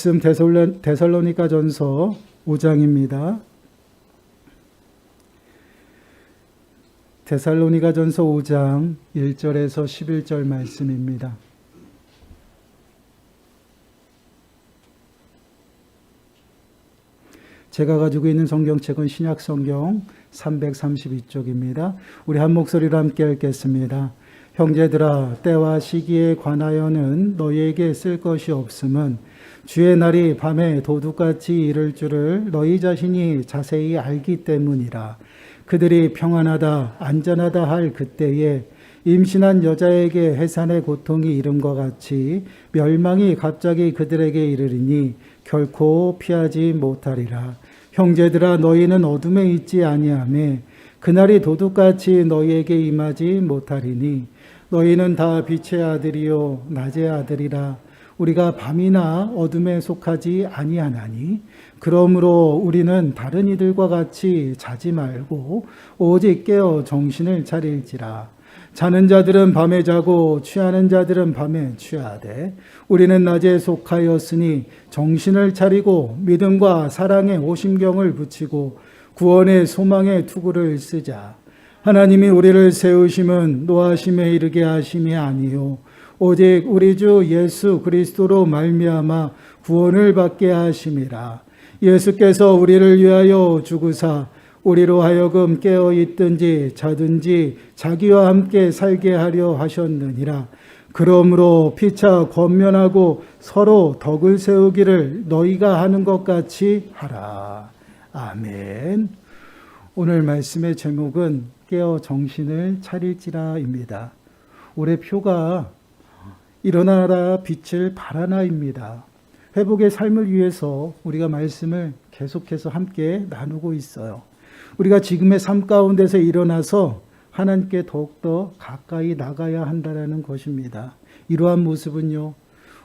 말씀 데살로니가전서 5장입니다. 데살로니가전서 5장 1절에서 11절 말씀입니다. 제가 가지고 있는 성경책은 신약성경 332쪽입니다. 우리 한 목소리로 함께 읽겠습니다. 형제들아, 때와 시기에 관하여는 너희에게 쓸 것이 없음은 주의 날이 밤에 도둑같이 이를 줄을 너희 자신이 자세히 알기 때문이라. 그들이 평안하다 안전하다 할 그때에 임신한 여자에게 해산의 고통이 이름과 같이 멸망이 갑자기 그들에게 이르리니 결코 피하지 못하리라. 형제들아, 너희는 어둠에 있지 아니하며 그날이 도둑같이 너희에게 임하지 못하리니 너희는 다 빛의 아들이요 낮의 아들이라. 우리가 밤이나 어둠에 속하지 아니하나니 그러므로 우리는 다른 이들과 같이 자지 말고 오직 깨어 정신을 차릴지라. 자는 자들은 밤에 자고 취하는 자들은 밤에 취하되 우리는 낮에 속하였으니 정신을 차리고 믿음과 사랑의 오심경을 붙이고 구원의 소망의 투구를 쓰자. 하나님이 우리를 세우심은 노하심에 이르게 하심이 아니요 오직 우리 주 예수 그리스도로 말미암아 구원을 받게 하심이라. 예수께서 우리를 위하여 죽으사 우리로 하여금 깨어 있든지 자든지 자기와 함께 살게 하려 하셨느니라. 그러므로 피차 권면하고 서로 덕을 세우기를 너희가 하는 것 같이 하라. 아멘. 오늘 말씀의 제목은 깨어 정신을 차릴지라입니다. 올해 표가 일어나라 빛을 발하나입니다. 회복의 삶을 위해서 우리가 말씀을 계속해서 함께 나누고 있어요. 우리가 지금의 삶 가운데서 일어나서 하나님께 더욱더 가까이 나가야 한다는 것입니다. 이러한 모습은요,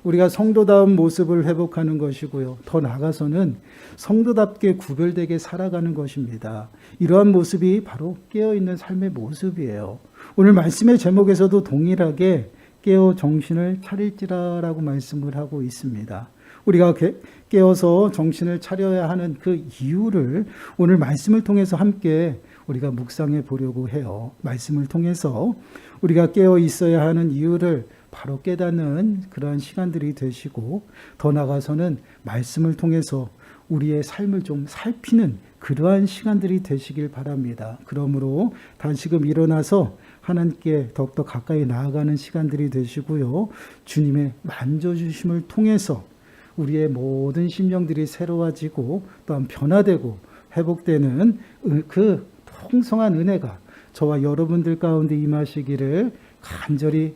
우리가 성도다운 모습을 회복하는 것이고요. 더 나아가서는 성도답게 구별되게 살아가는 것입니다. 이러한 모습이 바로 깨어있는 삶의 모습이에요. 오늘 말씀의 제목에서도 동일하게 깨어 정신을 차릴지라라고 말씀을 하고 있습니다. 우리가 깨어서 정신을 차려야 하는 그 이유를 오늘 말씀을 통해서 함께 우리가 묵상해 보려고 해요. 말씀을 통해서 우리가 깨어 있어야 하는 이유를 바로 깨닫는 그러한 시간들이 되시고, 더 나아가서는 말씀을 통해서 우리의 삶을 좀 살피는 그러한 시간들이 되시길 바랍니다. 그러므로 다시금 일어나서 하나님께 더욱더 가까이 나아가는 시간들이 되시고요. 주님의 만져주심을 통해서 우리의 모든 심령들이 새로워지고 또한 변화되고 회복되는 그 풍성한 은혜가 저와 여러분들 가운데 임하시기를 간절히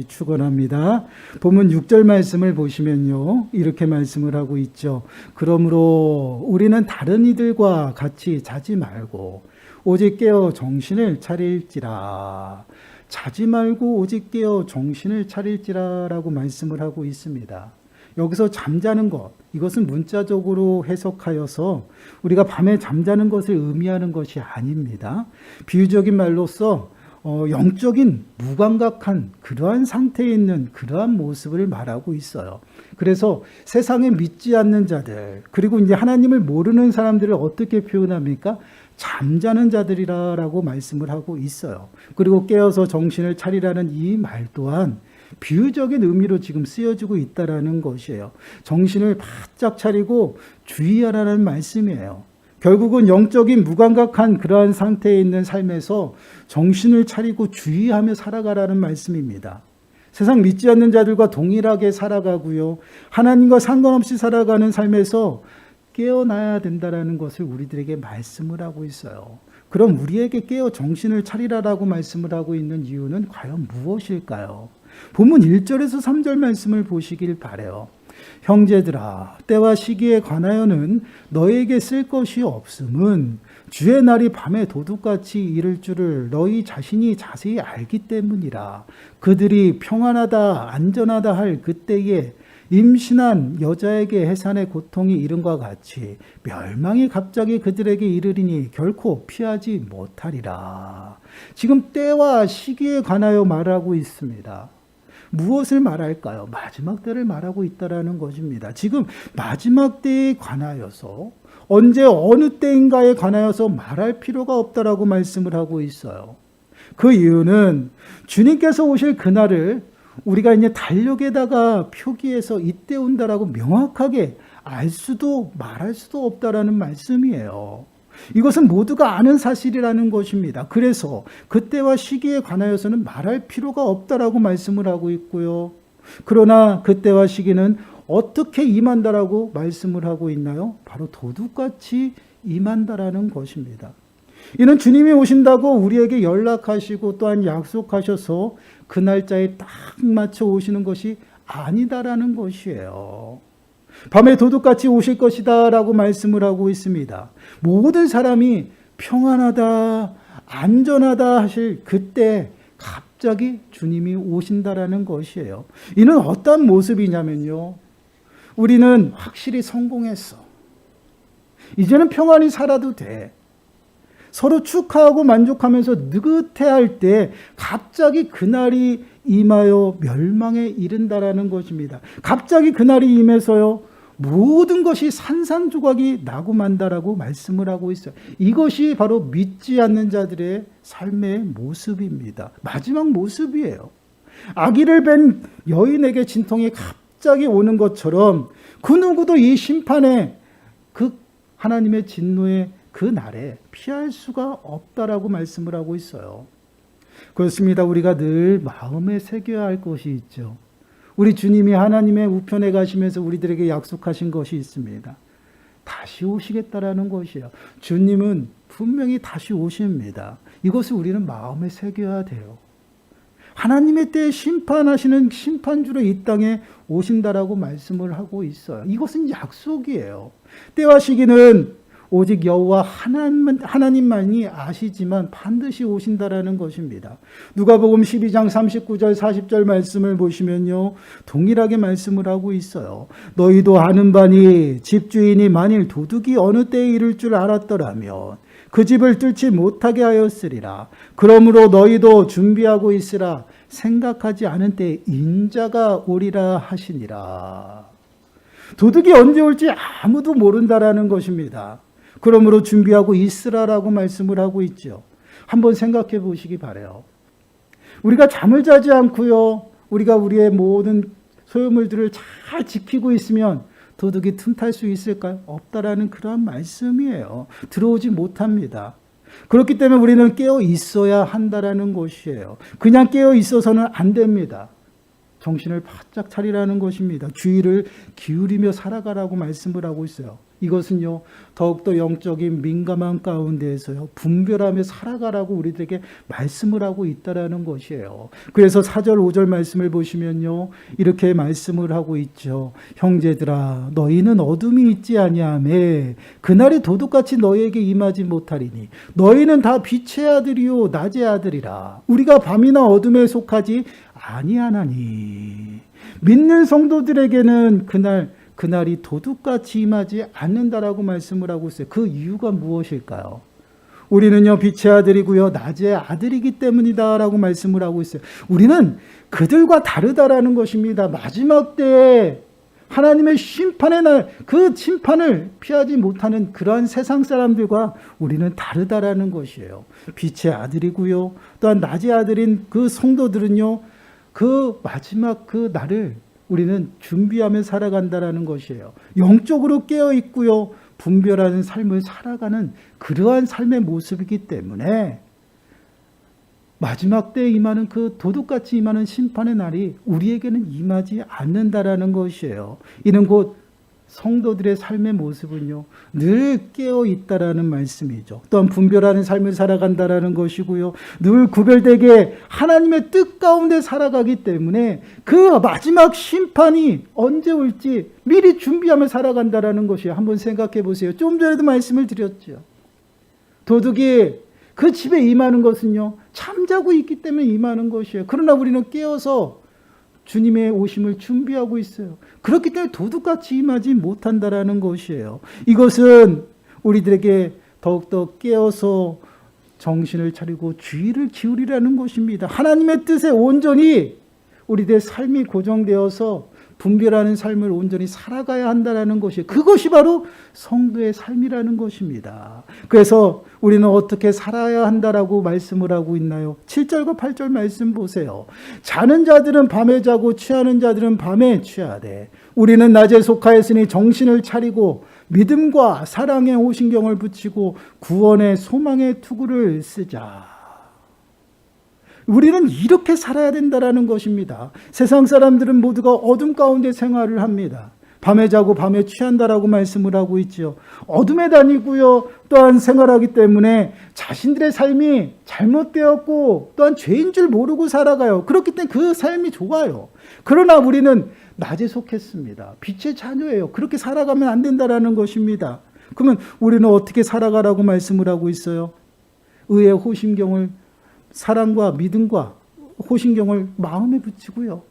축원합니다. 본문 6절 말씀을 보시면요, 이렇게 말씀을 하고 있죠. 그러므로 우리는 다른 이들과 같이 자지 말고 오직 깨어 정신을 차릴지라. 자지 말고 오직 깨어 정신을 차릴지라라고 말씀을 하고 있습니다. 여기서 잠자는 것, 이것은 문자적으로 해석하여서 우리가 밤에 잠자는 것을 의미하는 것이 아닙니다. 비유적인 말로서 영적인 무감각한 그러한 상태에 있는 그러한 모습을 말하고 있어요. 그래서 세상에 믿지 않는 자들, 그리고 이제 하나님을 모르는 사람들을 어떻게 표현합니까? 잠자는 자들이라고 말씀을 하고 있어요. 그리고 깨어서 정신을 차리라는 이 말 또한 비유적인 의미로 지금 쓰여지고 있다라는 것이에요. 정신을 바짝 차리고 주의하라는 말씀이에요. 결국은 영적인 무감각한 그러한 상태에 있는 삶에서 정신을 차리고 주의하며 살아가라는 말씀입니다. 세상 믿지 않는 자들과 동일하게 살아가고요, 하나님과 상관없이 살아가는 삶에서 깨어나야 된다는 것을 우리들에게 말씀을 하고 있어요. 그럼 우리에게 깨어 정신을 차리라라고 말씀을 하고 있는 이유는 과연 무엇일까요? 본문 1절에서 3절 말씀을 보시길 바라요. 형제들아, 때와 시기에 관하여는 너희에게 쓸 것이 없음은 주의 날이 밤에 도둑같이 이를 줄을 너희 자신이 자세히 알기 때문이라. 그들이 평안하다 안전하다 할 그때에 임신한 여자에게 해산의 고통이 이른과 같이 멸망이 갑자기 그들에게 이르리니 결코 피하지 못하리라. 지금 때와 시기에 관하여 말하고 있습니다. 무엇을 말할까요? 마지막 때를 말하고 있다라는 것입니다. 지금 마지막 때에 관하여서 언제 어느 때인가에 관하여서 말할 필요가 없다라고 말씀을 하고 있어요. 그 이유는 주님께서 오실 그날을 우리가 이제 달력에다가 표기해서 이때 온다라고 명확하게 알 수도 말할 수도 없다라는 말씀이에요. 이것은 모두가 아는 사실이라는 것입니다. 그래서 그때와 시기에 관하여서는 말할 필요가 없다라고 말씀을 하고 있고요. 그러나 그때와 시기는 어떻게 임한다라고 말씀을 하고 있나요? 바로 도둑같이 임한다라는 것입니다. 이는 주님이 오신다고 우리에게 연락하시고 또한 약속하셔서 그 날짜에 딱 맞춰 오시는 것이 아니다라는 것이에요. 밤에 도둑같이 오실 것이다 라고 말씀을 하고 있습니다. 모든 사람이 평안하다, 안전하다 하실 그때 갑자기 주님이 오신다라는 것이에요. 이는 어떤 모습이냐면요. 우리는 확실히 성공했어. 이제는 평안히 살아도 돼. 서로 축하하고 만족하면서 느긋해할 때 갑자기 그날이 임하여 멸망에 이른다라는 것입니다. 갑자기 그날이 임해서요. 모든 것이 산산조각이 나고 만다라고 말씀을 하고 있어요. 이것이 바로 믿지 않는 자들의 삶의 모습입니다. 마지막 모습이에요. 아기를 뵌 여인에게 진통이 갑자기 오는 것처럼 그 누구도 이 심판의 그 하나님의 진노의 그 날에 피할 수가 없다라고 말씀을 하고 있어요. 그렇습니다. 우리가 늘 마음에 새겨야 할 것이 있죠. 우리 주님이 하나님의 우편에 가시면서 우리들에게 약속하신 것이 있습니다. 다시 오시겠다라는 것이에요. 주님은 분명히 다시 오십니다. 이것을 우리는 마음에 새겨야 돼요. 하나님의 때에 심판하시는 심판주로 이 땅에 오신다라고 말씀을 하고 있어요. 이것은 약속이에요. 때와 시기는 오직 여호와 하나님만이 아시지만 반드시 오신다라는 것입니다. 누가복음 12장 39절 40절 말씀을 보시면요. 동일하게 말씀을 하고 있어요. 너희도 아는 바니 집주인이 만일 도둑이 어느 때에 이를 줄 알았더라면 그 집을 뚫지 못하게 하였으리라. 그러므로 너희도 준비하고 있으라. 생각하지 않은 때에 인자가 오리라 하시니라. 도둑이 언제 올지 아무도 모른다라는 것입니다. 그러므로 준비하고 있으라라고 말씀을 하고 있죠. 한번 생각해 보시기 바라요. 우리가 잠을 자지 않고요. 우리가 우리의 모든 소유물들을 잘 지키고 있으면 도둑이 틈탈 수 있을까요? 없다라는 그런 말씀이에요. 들어오지 못합니다. 그렇기 때문에 우리는 깨어 있어야 한다라는 것이에요. 그냥 깨어 있어서는 안 됩니다. 정신을 바짝 차리라는 것입니다. 주의를 기울이며 살아가라고 말씀을 하고 있어요. 이것은요, 더욱더 영적인 민감한 가운데에서요, 분별하며 살아가라고 우리들에게 말씀을 하고 있다라는 것이에요. 그래서 4절, 5절 말씀을 보시면요, 이렇게 말씀을 하고 있죠. 형제들아, 너희는 어둠이 있지 아니하매 그날이 도둑같이 너희에게 임하지 못하리니 너희는 다 빛의 아들이요 낮의 아들이라. 우리가 밤이나 어둠에 속하지 아니하나니. 믿는 성도들에게는 그날이 도둑같이 임하지 않는다라고 말씀을 하고 있어요. 그 이유가 무엇일까요? 우리는요, 빛의 아들이고요, 낮의 아들이기 때문이다라고 말씀을 하고 있어요. 우리는 그들과 다르다라는 것입니다. 마지막 때에 하나님의 심판의 날, 그 심판을 피하지 못하는 그러한 세상 사람들과 우리는 다르다라는 것이에요. 빛의 아들이고요, 또한 낮의 아들인 그 성도들은요, 그 마지막 그 날을 우리는 준비하며 살아간다라는 것이에요. 영적으로 깨어 있고요, 분별하는 삶을 살아가는 그러한 삶의 모습이기 때문에 마지막 때에 임하는 그 도둑같이 임하는 심판의 날이 우리에게는 임하지 않는다라는 것이에요. 이는 곧 성도들의 삶의 모습은요, 늘 깨어 있다라는 말씀이죠. 또한 분별하는 삶을 살아간다라는 것이고요, 늘 구별되게 하나님의 뜻 가운데 살아가기 때문에 그 마지막 심판이 언제 올지 미리 준비하며 살아간다라는 것이에요. 한번 생각해 보세요. 좀 전에도 말씀을 드렸죠. 도둑이 그 집에 임하는 것은요, 잠자고 있기 때문에 임하는 것이에요. 그러나 우리는 깨어서 주님의 오심을 준비하고 있어요. 그렇기 때문에 도둑같이 임하지 못한다라는 것이에요. 이것은 우리들에게 더욱더 깨어서 정신을 차리고 주의를 기울이라는 것입니다. 하나님의 뜻에 온전히 우리들의 삶이 고정되어서 분별하는 삶을 온전히 살아가야 한다는 것이, 그것이 바로 성도의 삶이라는 것입니다. 그래서 우리는 어떻게 살아야 한다라고 말씀을 하고 있나요? 7절과 8절 말씀 보세요. 자는 자들은 밤에 자고 취하는 자들은 밤에 취하되 우리는 낮에 속하였으니 정신을 차리고 믿음과 사랑에 호신경을 붙이고 구원의 소망의 투구를 쓰자. 우리는 이렇게 살아야 된다는 것입니다. 세상 사람들은 모두가 어둠 가운데 생활을 합니다. 밤에 자고 밤에 취한다라고 말씀을 하고 있죠. 어둠에 다니고요. 또한 생활하기 때문에 자신들의 삶이 잘못되었고 또한 죄인 줄 모르고 살아가요. 그렇기 때문에 그 삶이 좋아요. 그러나 우리는 낮에 속했습니다. 빛의 자녀예요. 그렇게 살아가면 안 된다는 것입니다. 그러면 우리는 어떻게 살아가라고 말씀을 하고 있어요? 의의 호심경을, 사랑과 믿음과 호신경을 마음에 붙이고요.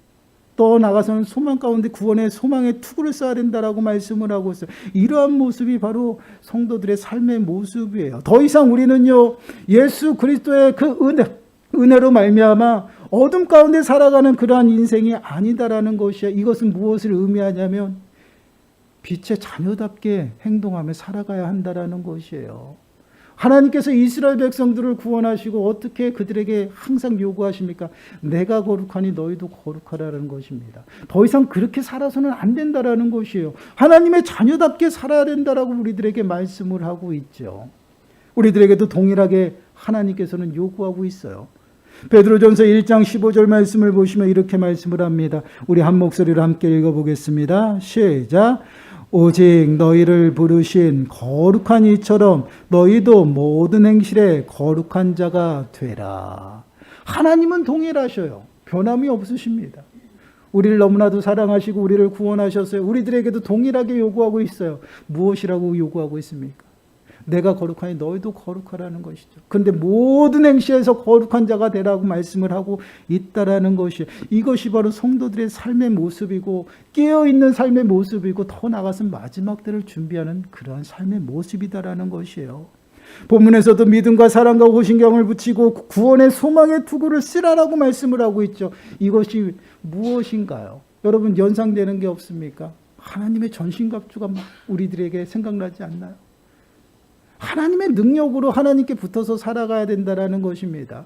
또 나가서는 소망 가운데 구원의 소망의 투구를 써야 된다라고 말씀을 하고 있어요. 이러한 모습이 바로 성도들의 삶의 모습이에요. 더 이상 우리는요, 예수 그리스도의 그 은혜로 말미암아 어둠 가운데 살아가는 그러한 인생이 아니다라는 것이야. 이것은 무엇을 의미하냐면 빛의 자녀답게 행동하며 살아가야 한다라는 것이에요. 하나님께서 이스라엘 백성들을 구원하시고 어떻게 그들에게 항상 요구하십니까? 내가 거룩하니 너희도 거룩하라는 것입니다. 더 이상 그렇게 살아서는 안 된다라는 것이에요. 하나님의 자녀답게 살아야 된다라고 우리들에게 말씀을 하고 있죠. 우리들에게도 동일하게 하나님께서는 요구하고 있어요. 베드로전서 1장 15절 말씀을 보시면 이렇게 말씀을 합니다. 우리 한 목소리로 함께 읽어보겠습니다. 시작. 오직 너희를 부르신 거룩한 이처럼 너희도 모든 행실에 거룩한 자가 되라. 하나님은 동일하셔요. 변함이 없으십니다. 우리를 너무나도 사랑하시고 우리를 구원하셨어요. 우리들에게도 동일하게 요구하고 있어요. 무엇이라고 요구하고 있습니까? 내가 거룩하니 너희도 거룩하라는 것이죠. 그런데 모든 행실에서 거룩한 자가 되라고 말씀을 하고 있다라는 것이, 이것이 바로 성도들의 삶의 모습이고 깨어있는 삶의 모습이고 더 나아가서 마지막 때를 준비하는 그러한 삶의 모습이다라는 것이에요. 본문에서도 믿음과 사랑과 호신경을 붙이고 구원의 소망의 투구를 쓰라라고 말씀을 하고 있죠. 이것이 무엇인가요? 여러분 연상되는 게 없습니까? 하나님의 전신갑주가 막 우리들에게 생각나지 않나요? 하나님의 능력으로 하나님께 붙어서 살아가야 된다는 것입니다.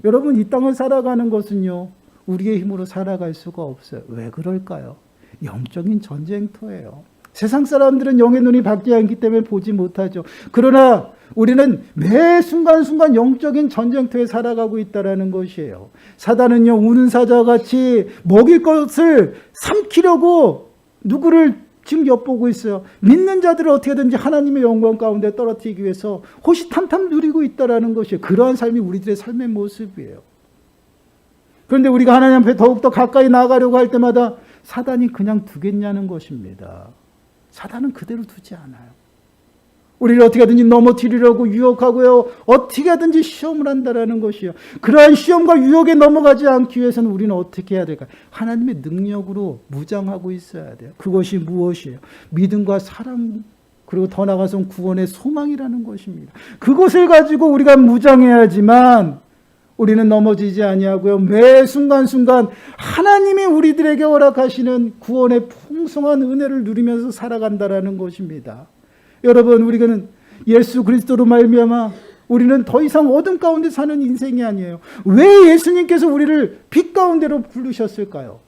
여러분 이 땅을 살아가는 것은요, 우리의 힘으로 살아갈 수가 없어요. 왜 그럴까요? 영적인 전쟁터예요. 세상 사람들은 영의 눈이 밝지 않기 때문에 보지 못하죠. 그러나 우리는 매 순간순간 영적인 전쟁터에 살아가고 있다는 것이에요. 사단은요, 우는 사자와 같이 먹일 것을 삼키려고 누구를 지금 엿보고 있어요. 믿는 자들을 어떻게든지 하나님의 영광 가운데 떨어뜨리기 위해서 호시탐탐 누리고 있다는 것이에요. 그러한 삶이 우리들의 삶의 모습이에요. 그런데 우리가 하나님 앞에 더욱더 가까이 나아가려고 할 때마다 사단이 그냥 두겠냐는 것입니다. 사단은 그대로 두지 않아요. 우리를 어떻게든지 넘어뜨리려고 유혹하고요, 어떻게 하든지 시험을 한다는 것이에요. 그러한 시험과 유혹에 넘어가지 않기 위해서는 우리는 어떻게 해야 될까요? 하나님의 능력으로 무장하고 있어야 돼요. 그것이 무엇이에요? 믿음과 사랑, 그리고 더 나아가서 구원의 소망이라는 것입니다. 그것을 가지고 우리가 무장해야지만 우리는 넘어지지 아니하고요, 매 순간순간 하나님이 우리들에게 허락하시는 구원의 풍성한 은혜를 누리면서 살아간다는 것입니다. 여러분, 우리는 예수 그리스도로 말미암아 우리는 더 이상 어둠 가운데 사는 인생이 아니에요. 왜 예수님께서 우리를 빛 가운데로 부르셨을까요?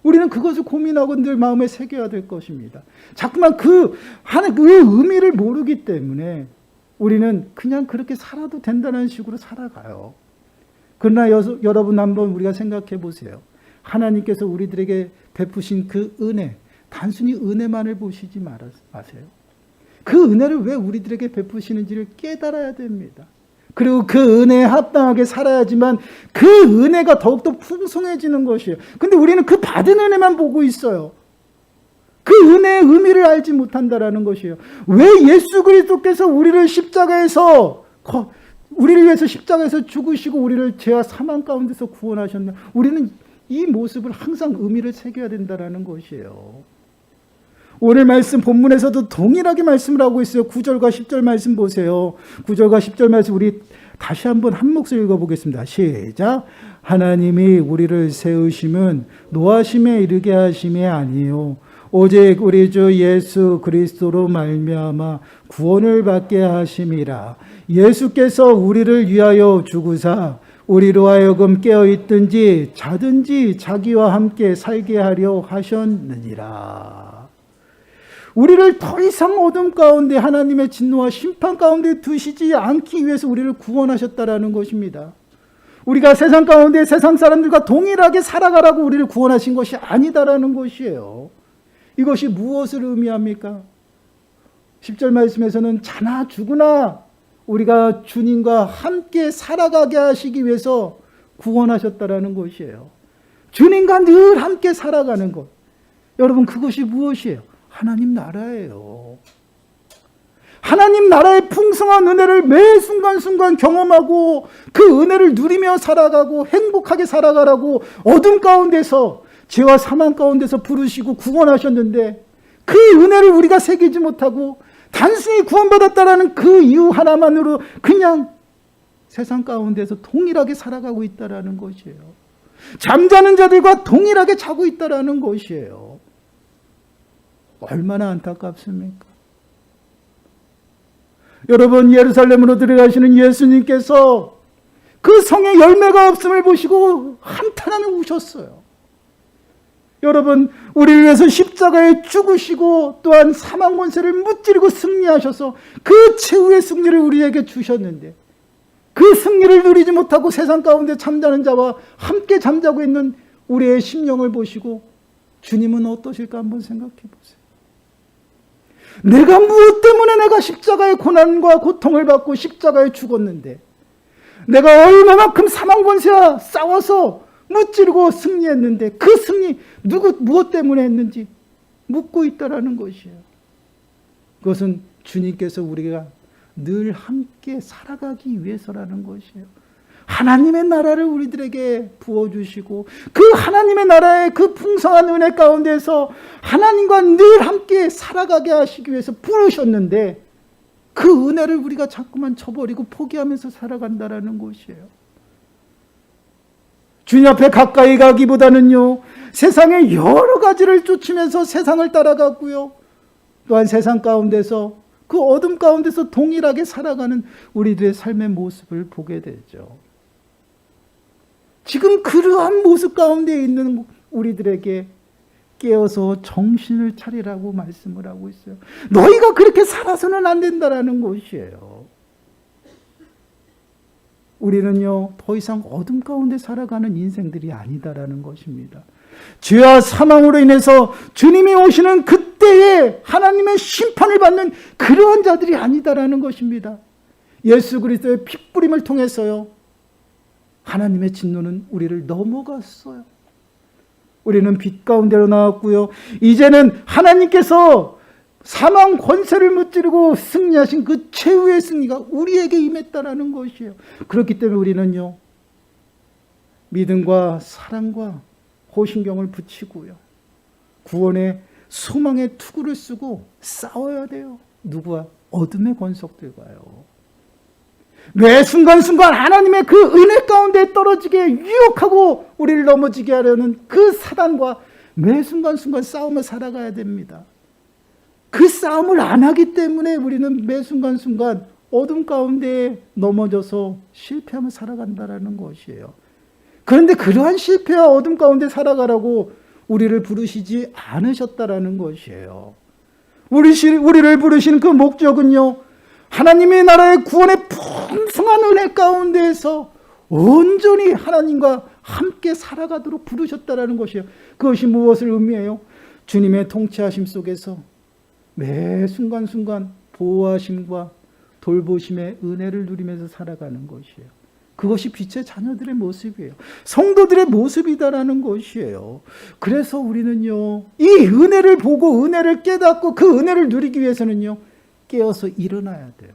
우리는 그것을 고민하고 늘 마음에 새겨야 될 것입니다. 자꾸만 그 의미를 모르기 때문에 우리는 그냥 그렇게 살아도 된다는 식으로 살아가요. 그러나 여러분 한번 우리가 생각해 보세요. 하나님께서 우리들에게 베푸신 그 은혜, 단순히 은혜만을 보시지 마세요. 그 은혜를 왜 우리들에게 베푸시는지를 깨달아야 됩니다. 그리고 그 은혜에 합당하게 살아야지만 그 은혜가 더욱더 풍성해지는 것이에요. 근데 우리는 그 받은 은혜만 보고 있어요. 그 은혜의 의미를 알지 못한다는 것이에요. 왜 예수 그리스도께서 우리를 위해서 십자가에서 죽으시고 우리를 죄와 사망 가운데서 구원하셨나? 우리는 이 모습을 항상 의미를 새겨야 된다는 것이에요. 오늘 말씀 본문에서도 동일하게 말씀을 하고 있어요. 9절과 10절 말씀 보세요. 9절과 10절 말씀 우리 다시 한번 한 목소리 읽어보겠습니다. 시작. 하나님이 우리를 세우심은 노하심에 이르게 하심이 아니요 오직 우리 주 예수 그리스도로 말미암아 구원을 받게 하심이라. 예수께서 우리를 위하여 죽으사 우리로 하여금 깨어있든지 자든지 자기와 함께 살게 하려 하셨느니라. 우리를 더 이상 어둠 가운데 하나님의 진노와 심판 가운데 두시지 않기 위해서 우리를 구원하셨다라는 것입니다. 우리가 세상 가운데 세상 사람들과 동일하게 살아가라고 우리를 구원하신 것이 아니다라는 것이에요. 이것이 무엇을 의미합니까? 10절 말씀에서는 자나 죽으나 우리가 주님과 함께 살아가게 하시기 위해서 구원하셨다라는 것이에요. 주님과 늘 함께 살아가는 것. 여러분, 그것이 무엇이에요? 하나님 나라예요. 하나님 나라의 풍성한 은혜를 매 순간순간 경험하고 그 은혜를 누리며 살아가고 행복하게 살아가라고 어둠 가운데서 죄와 사망 가운데서 부르시고 구원하셨는데 그 은혜를 우리가 새기지 못하고 단순히 구원받았다라는 그 이유 하나만으로 그냥 세상 가운데서 동일하게 살아가고 있다라는 것이에요. 잠자는 자들과 동일하게 자고 있다라는 것이에요. 얼마나 안타깝습니까? 여러분, 예루살렘으로 들어가시는 예수님께서 그 성에 열매가 없음을 보시고 한탄하며 우셨어요. 여러분, 우리를 위해서 십자가에 죽으시고 또한 사망 권세를 무찌르고 승리하셔서 그 최후의 승리를 우리에게 주셨는데 그 승리를 누리지 못하고 세상 가운데 잠자는 자와 함께 잠자고 있는 우리의 심령을 보시고 주님은 어떠실까 한번 생각해 보세요. 내가 무엇 때문에 내가 십자가의 고난과 고통을 받고 십자가에 죽었는데 내가 얼마만큼 사망 권세와 싸워서 무찌르고 승리했는데 그 승리 무엇 때문에 했는지 묻고 있다라는 것이에요. 그것은 주님께서 우리가 늘 함께 살아가기 위해서라는 것이에요. 하나님의 나라를 우리들에게 부어주시고 그 하나님의 나라의 그 풍성한 은혜 가운데서 하나님과 늘 함께 살아가게 하시기 위해서 부르셨는데 그 은혜를 우리가 자꾸만 저버리고 포기하면서 살아간다라는 것이에요. 주님 앞에 가까이 가기보다는요, 세상의 여러 가지를 쫓으면서 세상을 따라가고요, 또한 세상 가운데서 그 어둠 가운데서 동일하게 살아가는 우리들의 삶의 모습을 보게 되죠. 지금 그러한 모습 가운데 있는 우리들에게 깨어서 정신을 차리라고 말씀을 하고 있어요. 너희가 그렇게 살아서는 안 된다라는 것이에요. 우리는요, 더 이상 어둠 가운데 살아가는 인생들이 아니다라는 것입니다. 죄와 사망으로 인해서 주님이 오시는 그때에 하나님의 심판을 받는 그러한 자들이 아니다라는 것입니다. 예수 그리스도의 핏부림을 통해서요, 하나님의 진노는 우리를 넘어갔어요. 우리는 빛 가운데로 나왔고요, 이제는 하나님께서 사망 권세를 무찌르고 승리하신 그 최후의 승리가 우리에게 임했다라는 것이에요. 그렇기 때문에 우리는요, 믿음과 사랑과 호신경을 붙이고요, 구원의 소망의 투구를 쓰고 싸워야 돼요. 누구와? 어둠의 권속들과요. 매 순간순간 하나님의 그 은혜 가운데 떨어지게 유혹하고 우리를 넘어지게 하려는 그 사단과 매 순간순간 싸움을 살아가야 됩니다. 그 싸움을 안 하기 때문에 우리는 매 순간순간 어둠 가운데 넘어져서 실패하며 살아간다라는 것이에요. 그런데 그러한 실패와 어둠 가운데 살아가라고 우리를 부르시지 않으셨다라는 것이에요. 우리를 부르신 그 목적은요, 하나님의 나라의 구원의 풍성한 은혜 가운데에서 온전히 하나님과 함께 살아가도록 부르셨다라는 것이에요. 그것이 무엇을 의미해요? 주님의 통치하심 속에서 매 순간순간 보호하심과 돌보심의 은혜를 누리면서 살아가는 것이에요. 그것이 빛의 자녀들의 모습이에요. 성도들의 모습이다라는 것이에요. 그래서 우리는요, 이 은혜를 보고 은혜를 깨닫고 그 은혜를 누리기 위해서는요, 깨어서 일어나야 돼요.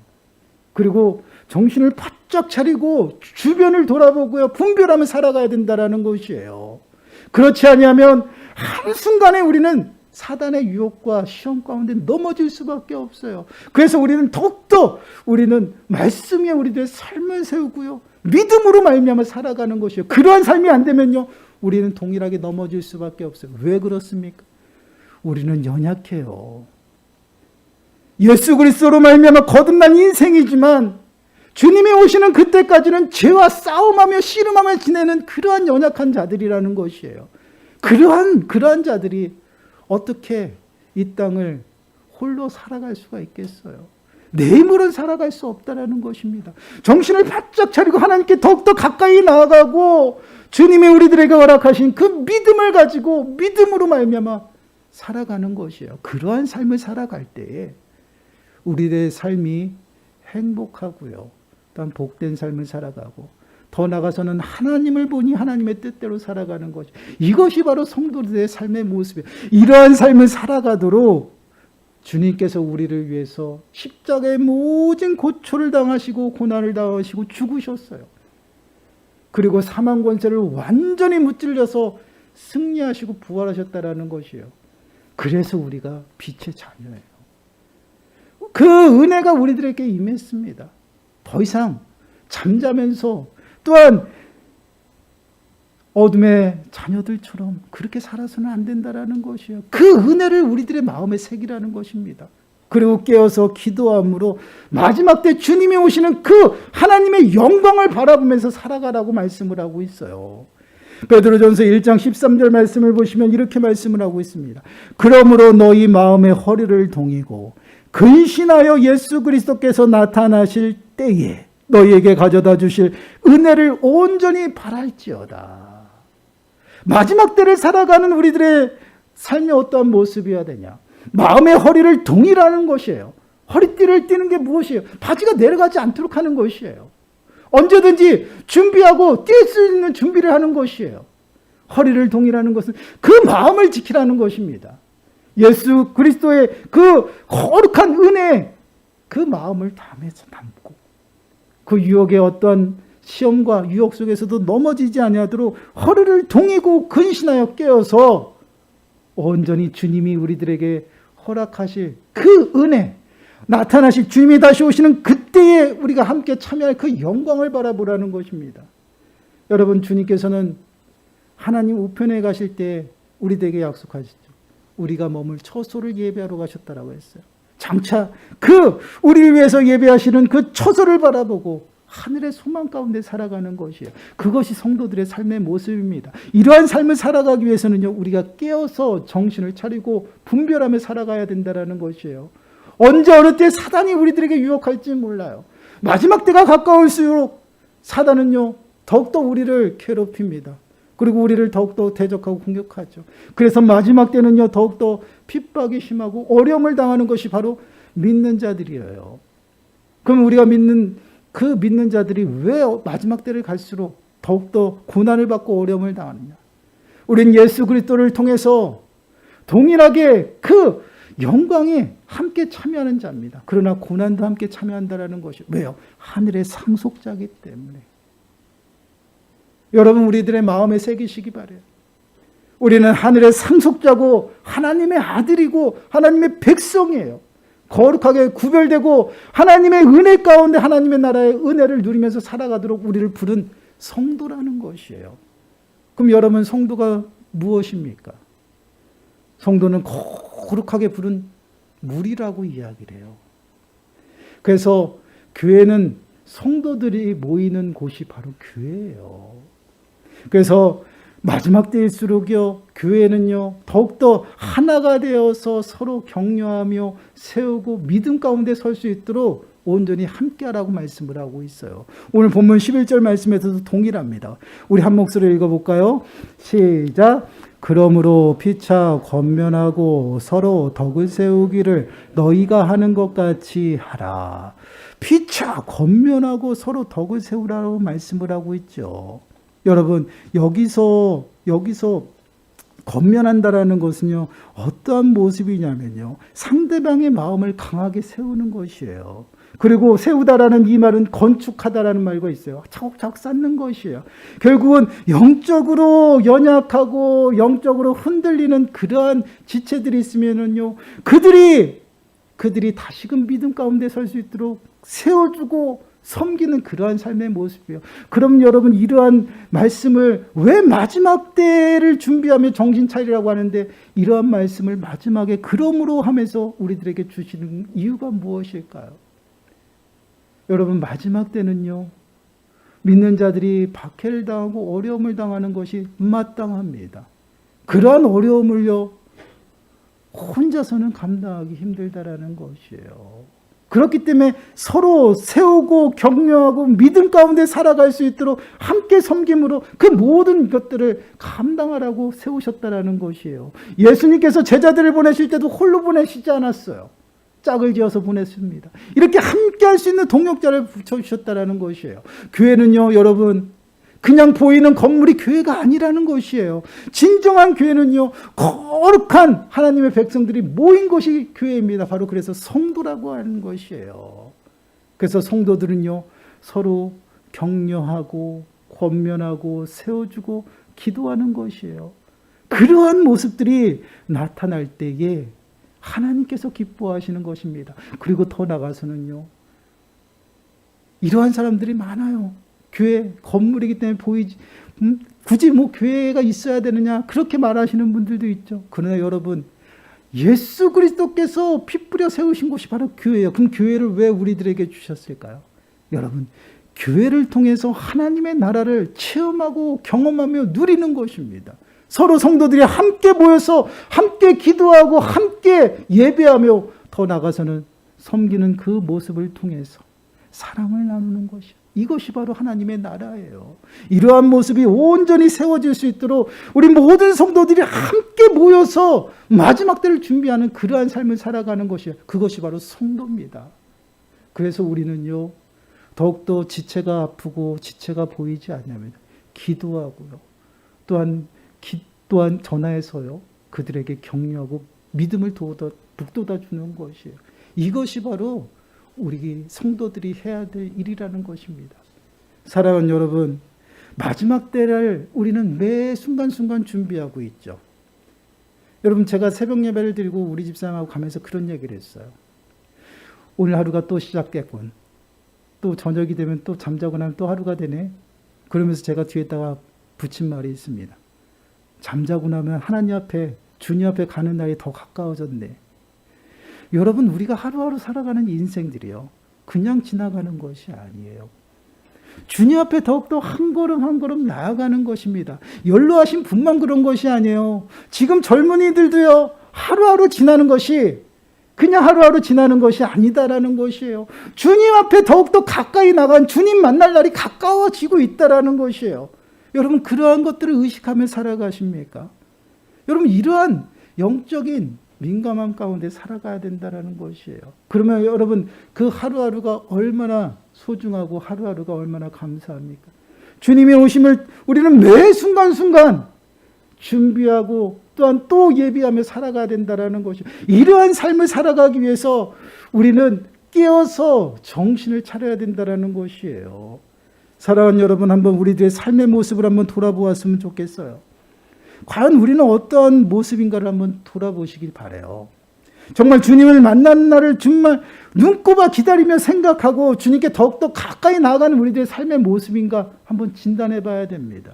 그리고 정신을 바짝 차리고 주변을 돌아보고요, 분별하며 살아가야 된다라는 것이에요. 그렇지 않으면 한순간에 우리는 사단의 유혹과 시험 가운데 넘어질 수밖에 없어요. 그래서 우리는 더욱더 우리는 말씀 위에 우리들의 삶을 세우고요. 믿음으로 말미암아 살아가는 것이요. 그러한 삶이 안 되면요. 우리는 동일하게 넘어질 수밖에 없어요. 왜 그렇습니까? 우리는 연약해요. 예수 그리스도로 말미암아 거듭난 인생이지만 주님이 오시는 그때까지는 죄와 싸움하며 씨름하며 지내는 그러한 연약한 자들이라는 것이에요. 그러한 자들이 어떻게 이 땅을 홀로 살아갈 수가 있겠어요? 내 힘으로는 살아갈 수 없다라는 것입니다. 정신을 바짝 차리고 하나님께 더욱더 가까이 나아가고 주님이 우리들에게 허락하신 그 믿음을 가지고 믿음으로 말미암아 살아가는 것이에요. 그러한 삶을 살아갈 때에 우리의 삶이 행복하고요. 또한 복된 삶을 살아가고 더 나아가서는 하나님을 보니 하나님의 뜻대로 살아가는 것. 이것이 바로 성도들의 삶의 모습이에요. 이러한 삶을 살아가도록 주님께서 우리를 위해서 십자가의 모든 고초를 당하시고 고난을 당하시고 죽으셨어요. 그리고 사망 권세를 완전히 무찔러서 승리하시고 부활하셨다라는 것이에요. 그래서 우리가 빛의 자녀예요. 그 은혜가 우리들에게 임했습니다. 더 이상 잠자면서 또한 어둠의 자녀들처럼 그렇게 살아서는 안 된다라는 것이에요. 그 은혜를 우리들의 마음에 새기라는 것입니다. 그리고 깨어서 기도함으로 마지막 때 주님이 오시는 그 하나님의 영광을 바라보면서 살아가라고 말씀을 하고 있어요. 베드로전서 1장 13절 말씀을 보시면 이렇게 말씀을 하고 있습니다. 그러므로 너희 마음의 허리를 동이고 근신하여 예수 그리스도께서 나타나실 때에 너희에게 가져다 주실 은혜를 온전히 바랄지어다. 마지막 때를 살아가는 우리들의 삶이 어떠한 모습이어야 되냐? 마음의 허리를 동이라는 것이에요. 허리띠를 띠는 게 무엇이에요? 바지가 내려가지 않도록 하는 것이에요. 언제든지 준비하고 뛸 수 있는 준비를 하는 것이에요. 허리를 동이라는 것은 그 마음을 지키라는 것입니다. 예수 그리스도의 그 거룩한 은혜, 그 마음을 담고 그 유혹의 어떤 시험과 유혹 속에서도 넘어지지 아니하도록 허리를 동이고 근신하여 깨어서 온전히 주님이 우리들에게 허락하실 그 은혜, 나타나실 주님이 다시 오시는 그때에 우리가 함께 참여할 그 영광을 바라보라는 것입니다. 여러분, 주님께서는 하나님 우편에 가실 때 우리들에게 약속하시죠. 우리가 머물 처소를 예배하러 가셨다라고 했어요. 장차 그 우리를 위해서 예배하시는 그 처소를 바라보고 하늘의 소망 가운데 살아가는 것이에요. 그것이 성도들의 삶의 모습입니다. 이러한 삶을 살아가기 위해서는요, 우리가 깨어서 정신을 차리고 분별하며 살아가야 된다는 것이에요. 언제 어느 때 사단이 우리들에게 유혹할지 몰라요. 마지막 때가 가까울수록 사단은요, 더욱더 우리를 괴롭힙니다. 그리고 우리를 더욱더 대적하고 공격하죠. 그래서 마지막 때는요, 더욱더 핍박이 심하고 어려움을 당하는 것이 바로 믿는 자들이에요. 그럼 우리가 믿는 자들이 왜 마지막 때를 갈수록 더욱더 고난을 받고 어려움을 당하느냐? 우린 예수 그리스도를 통해서 동일하게 그 영광에 함께 참여하는 자입니다. 그러나 고난도 함께 참여한다는 것이 왜요? 하늘의 상속자이기 때문에. 여러분, 우리들의 마음에 새기시기 바라요. 우리는 하늘의 상속자고 하나님의 아들이고 하나님의 백성이에요. 거룩하게 구별되고 하나님의 은혜 가운데 하나님의 나라의 은혜를 누리면서 살아가도록 우리를 부른 성도라는 것이에요. 그럼 여러분, 성도가 무엇입니까? 성도는 거룩하게 부른 무리라고 이야기를 해요. 그래서 교회는 성도들이 모이는 곳이 바로 교회예요. 그래서 마지막 때일수록요, 교회는요, 더욱더 하나가 되어서 서로 격려하며 세우고 믿음 가운데 설 수 있도록 온전히 함께하라고 말씀을 하고 있어요. 오늘 본문 11절 말씀에서도 동일합니다. 우리 한 목소리 읽어볼까요? 시작. 그러므로 피차 권면하고 서로 덕을 세우기를 너희가 하는 것 같이 하라. 피차 권면하고 서로 덕을 세우라고 말씀을 하고 있죠. 여러분, 여기서 권면한다라는 것은요, 어떠한 모습이냐면요, 상대방의 마음을 강하게 세우는 것이에요. 그리고 세우다라는 이 말은 건축하다라는 말과 있어요. 차곡차곡 쌓는 것이에요. 결국은 영적으로 연약하고 영적으로 흔들리는 그러한 지체들이 있으면은요, 그들이 다시금 믿음 가운데 설 수 있도록 세워주고 섬기는 그러한 삶의 모습이에요. 그럼 여러분, 이러한 말씀을 왜 마지막 때를 준비하며 정신 차리라고 하는데, 이러한 말씀을 마지막에 그러므로 하면서 우리들에게 주시는 이유가 무엇일까요? 여러분, 마지막 때는요, 믿는 자들이 박해를 당하고 어려움을 당하는 것이 마땅합니다. 그러한 어려움을요, 혼자서는 감당하기 힘들다라는 것이에요. 그렇기 때문에 서로 세우고 격려하고 믿음 가운데 살아갈 수 있도록 함께 섬김으로 그 모든 것들을 감당하라고 세우셨다라는 것이에요. 예수님께서 제자들을 보내실 때도 홀로 보내시지 않았어요. 짝을 지어서 보냈습니다. 이렇게 함께 할 수 있는 동역자를 붙여주셨다라는 것이에요. 교회는요, 여러분, 그냥 보이는 건물이 교회가 아니라는 것이에요. 진정한 교회는요, 거룩한 하나님의 백성들이 모인 것이 교회입니다. 바로 그래서 성도라고 하는 것이에요. 그래서 성도들은요, 서로 격려하고 권면하고 세워주고 기도하는 것이에요. 그러한 모습들이 나타날 때에 하나님께서 기뻐하시는 것입니다. 그리고 더 나가서는요, 이러한 사람들이 많아요. 교회 건물이기 때문에 보이지, 굳이 뭐 교회가 있어야 되느냐, 그렇게 말하시는 분들도 있죠. 그러나 여러분, 예수 그리스도께서 피 뿌려 세우신 곳이 바로 교회예요. 그럼 교회를 왜 우리들에게 주셨을까요? 여러분, 교회를 통해서 하나님의 나라를 체험하고 경험하며 누리는 것입니다. 서로 성도들이 함께 모여서 함께 기도하고 함께 예배하며 더 나아가서는 섬기는 그 모습을 통해서 사랑을 나누는 것이요. 이것이 바로 하나님의 나라예요. 이러한 모습이 온전히 세워질 수 있도록 우리 모든 성도들이 함께 모여서 마지막 때를 준비하는 그러한 삶을 살아가는 것이에요. 그것이 바로 성도입니다. 그래서 우리는요, 더욱더 지체가 아프고 지체가 보이지 않냐면 기도하고요. 또한 전화해서요, 그들에게 격려하고 믿음을 북돋아 주는 것이에요. 이것이 바로 우리 성도들이 해야 될 일이라는 것입니다. 사랑하는 여러분, 마지막 때를 우리는 매 순간순간 준비하고 있죠. 여러분, 제가 새벽 예배를 드리고 우리 집사람하고 가면서 그런 얘기를 했어요. 오늘 하루가 또 시작됐군. 또 저녁이 되면 또 잠자고 나면 또 하루가 되네. 그러면서 제가 뒤에다가 붙인 말이 있습니다. 잠자고 나면 하나님 앞에, 주님 앞에 가는 날이 더 가까워졌네. 여러분, 우리가 하루하루 살아가는 인생들이요, 그냥 지나가는 것이 아니에요. 주님 앞에 더욱더 한 걸음 한 걸음 나아가는 것입니다. 연로하신 분만 그런 것이 아니에요. 지금 젊은이들도요, 하루하루 지나는 것이 그냥 하루하루 지나는 것이 아니다라는 것이에요. 주님 앞에 더욱더 가까이 나간 주님 만날 날이 가까워지고 있다라는 것이에요. 여러분, 그러한 것들을 의식하며 살아가십니까? 여러분, 이러한 영적인 민감함 가운데 살아가야 된다는 것이에요. 그러면 여러분, 그 하루하루가 얼마나 소중하고 하루하루가 얼마나 감사합니까? 주님의 오심을 우리는 매 순간순간 준비하고 또한 또 예비하며 살아가야 된다는 것이에요. 이러한 삶을 살아가기 위해서 우리는 깨어서 정신을 차려야 된다는 것이에요. 사랑하는 여러분, 한번 우리들의 삶의 모습을 한번 돌아보았으면 좋겠어요. 과연 우리는 어떤 모습인가를 한번 돌아보시길 바라요. 정말 주님을 만나는 날을 정말 눈꼽아 기다리며 생각하고 주님께 더욱더 가까이 나아가는 우리들의 삶의 모습인가 한번 진단해 봐야 됩니다.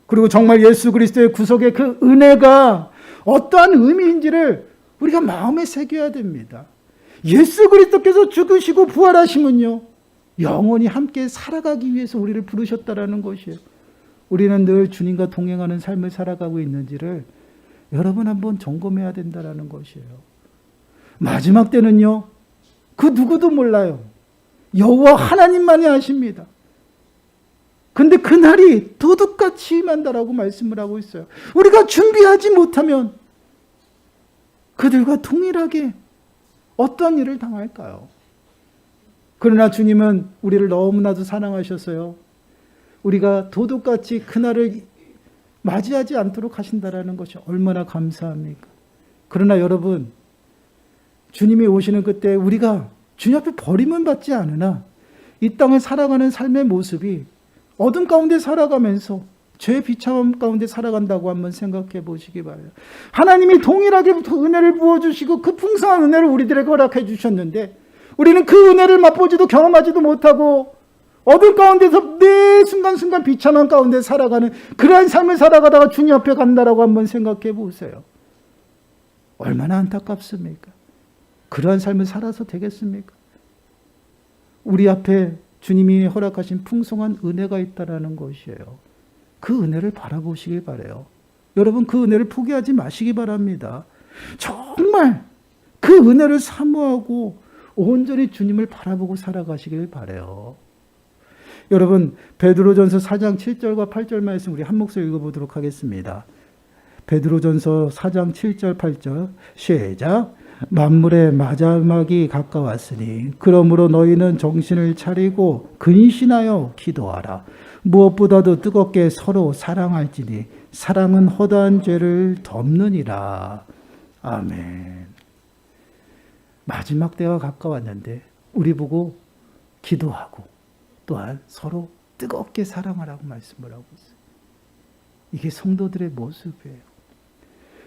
그리고 정말 예수 그리스도의 구속의 그 은혜가 어떠한 의미인지를 우리가 마음에 새겨야 됩니다. 예수 그리스도께서 죽으시고 부활하시면요, 영원히 함께 살아가기 위해서 우리를 부르셨다라는 것이에요. 우리는 늘 주님과 동행하는 삶을 살아가고 있는지를 여러분 한번 점검해야 된다는 것이에요. 마지막 때는요, 그 누구도 몰라요. 여호와 하나님만이 아십니다. 근데 그날이 도둑같이 임한다라고 말씀을 하고 있어요. 우리가 준비하지 못하면 그들과 동일하게 어떠한 일을 당할까요? 그러나 주님은 우리를 너무나도 사랑하셔서요, 우리가 도둑같이 그날을 맞이하지 않도록 하신다라는 것이 얼마나 감사합니까? 그러나 여러분, 주님이 오시는 그때 우리가 주님 앞에 버림은 받지 않으나 이 땅을 살아가는 삶의 모습이 어둠 가운데 살아가면서 죄의 비참함 가운데 살아간다고 한번 생각해 보시기 바라요. 하나님이 동일하게 은혜를 부어주시고 그 풍성한 은혜를 우리들에게 허락해 주셨는데 우리는 그 은혜를 맛보지도 경험하지도 못하고 어둠 가운데서 매 순간순간 비참한 가운데 살아가는 그러한 삶을 살아가다가 주님 앞에 간다라고 한번 생각해 보세요. 얼마나 안타깝습니까? 그러한 삶을 살아서 되겠습니까? 우리 앞에 주님이 허락하신 풍성한 은혜가 있다라는 것이에요. 그 은혜를 바라보시길 바라요. 여러분 그 은혜를 포기하지 마시기 바랍니다. 정말 그 은혜를 사모하고 온전히 주님을 바라보고 살아가시길 바라요. 여러분 베드로전서 4장 7절과 8절 말씀 우리 한 목소리 읽어보도록 하겠습니다. 베드로전서 4장 7절 8절 시작. 만물의 마지막이 가까웠으니 그러므로 너희는 정신을 차리고 근신하여 기도하라. 무엇보다도 뜨겁게 서로 사랑할지니 사랑은 허다한 죄를 덮느니라. 아멘. 마지막 때가 가까웠는데 우리 보고 기도하고 또한 서로 뜨겁게 사랑하라고 말씀을 하고 있어요. 이게 성도들의 모습이에요.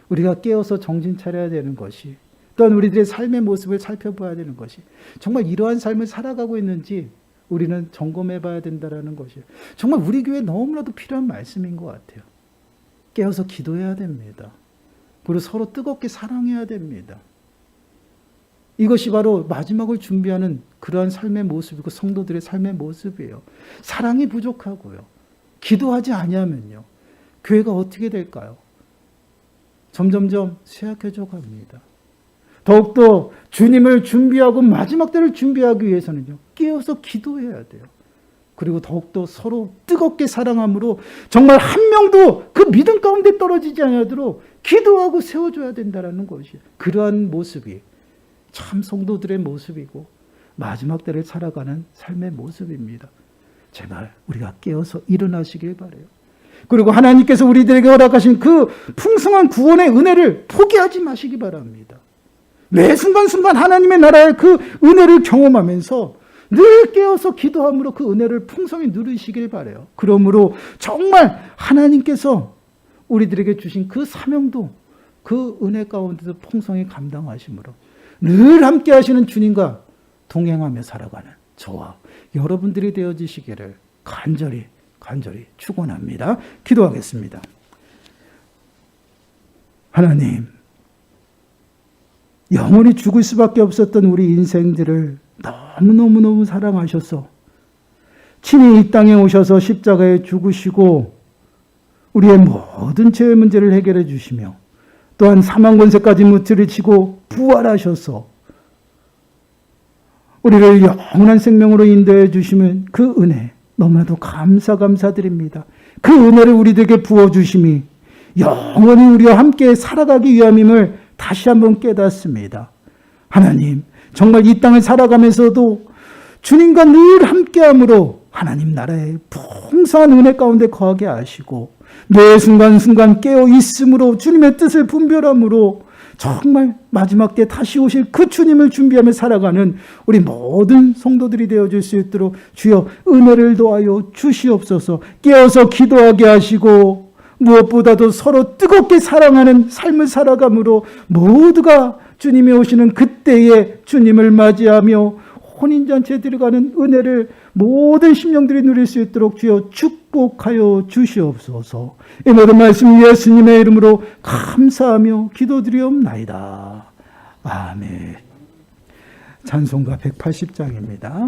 우리가 깨어서 정신 차려야 되는 것이 또한 우리들의 삶의 모습을 살펴봐야 되는 것이 정말 이러한 삶을 살아가고 있는지 우리는 점검해 봐야 된다는 것이에요. 정말 우리 교회에 너무나도 필요한 말씀인 것 같아요. 깨어서 기도해야 됩니다. 그리고 서로 뜨겁게 사랑해야 됩니다. 이것이 바로 마지막을 준비하는 그러한 삶의 모습이고 성도들의 삶의 모습이에요. 사랑이 부족하고요. 기도하지 아니하면요. 교회가 어떻게 될까요? 점점점 쇠약해져 갑니다. 더욱더 주님을 준비하고 마지막 때를 준비하기 위해서는요. 깨어서 기도해야 돼요. 그리고 더욱더 서로 뜨겁게 사랑함으로 정말 한 명도 그 믿음 가운데 떨어지지 않도록 기도하고 세워줘야 된다는 것이에요. 그러한 모습이 참 성도들의 모습이고 마지막 때를 살아가는 삶의 모습입니다. 제발 우리가 깨어서 일어나시길 바라요. 그리고 하나님께서 우리들에게 허락하신 그 풍성한 구원의 은혜를 포기하지 마시기 바랍니다. 매 순간순간 하나님의 나라의 그 은혜를 경험하면서 늘 깨어서 기도함으로 그 은혜를 풍성히 누리시길 바라요. 그러므로 정말 하나님께서 우리들에게 주신 그 사명도 그 은혜 가운데서 풍성히 감당하심으로 늘 함께 하시는 주님과 동행하며 살아가는 저와 여러분들이 되어지시기를 간절히 축원합니다. 기도하겠습니다. 하나님, 영원히 죽을 수밖에 없었던 우리 인생들을 너무너무 사랑하셔서 친히 이 땅에 오셔서 십자가에 죽으시고 우리의 모든 죄의 문제를 해결해 주시며 또한 사망 권세까지 무찌르치고 부활하셔서 우리를 영원한 생명으로 인도해 주시는 그 은혜 너무나도 감사드립니다. 그 은혜를 우리들에게 부어주심이 영원히 우리와 함께 살아가기 위함임을 다시 한번 깨닫습니다. 하나님, 정말 이 땅을 살아가면서도 주님과 늘 함께함으로 하나님 나라의 풍성한 은혜 가운데 거하게 하시고 매 순간순간 깨어 있음으로 주님의 뜻을 분별함으로 정말 마지막 때 다시 오실 그 주님을 준비하며 살아가는 우리 모든 성도들이 되어줄 수 있도록 주여 은혜를 더하여 주시옵소서. 깨어서 기도하게 하시고 무엇보다도 서로 뜨겁게 사랑하는 삶을 살아감으로 모두가 주님이 오시는 그때에 주님을 맞이하며 혼인잔치에 들어가는 은혜를 모든 심령들이 누릴 수 있도록 주여 축복하여 주시옵소서. 이 모든 말씀 예수님의 이름으로 감사하며 기도드리옵나이다. 아멘. 찬송가 180장입니다.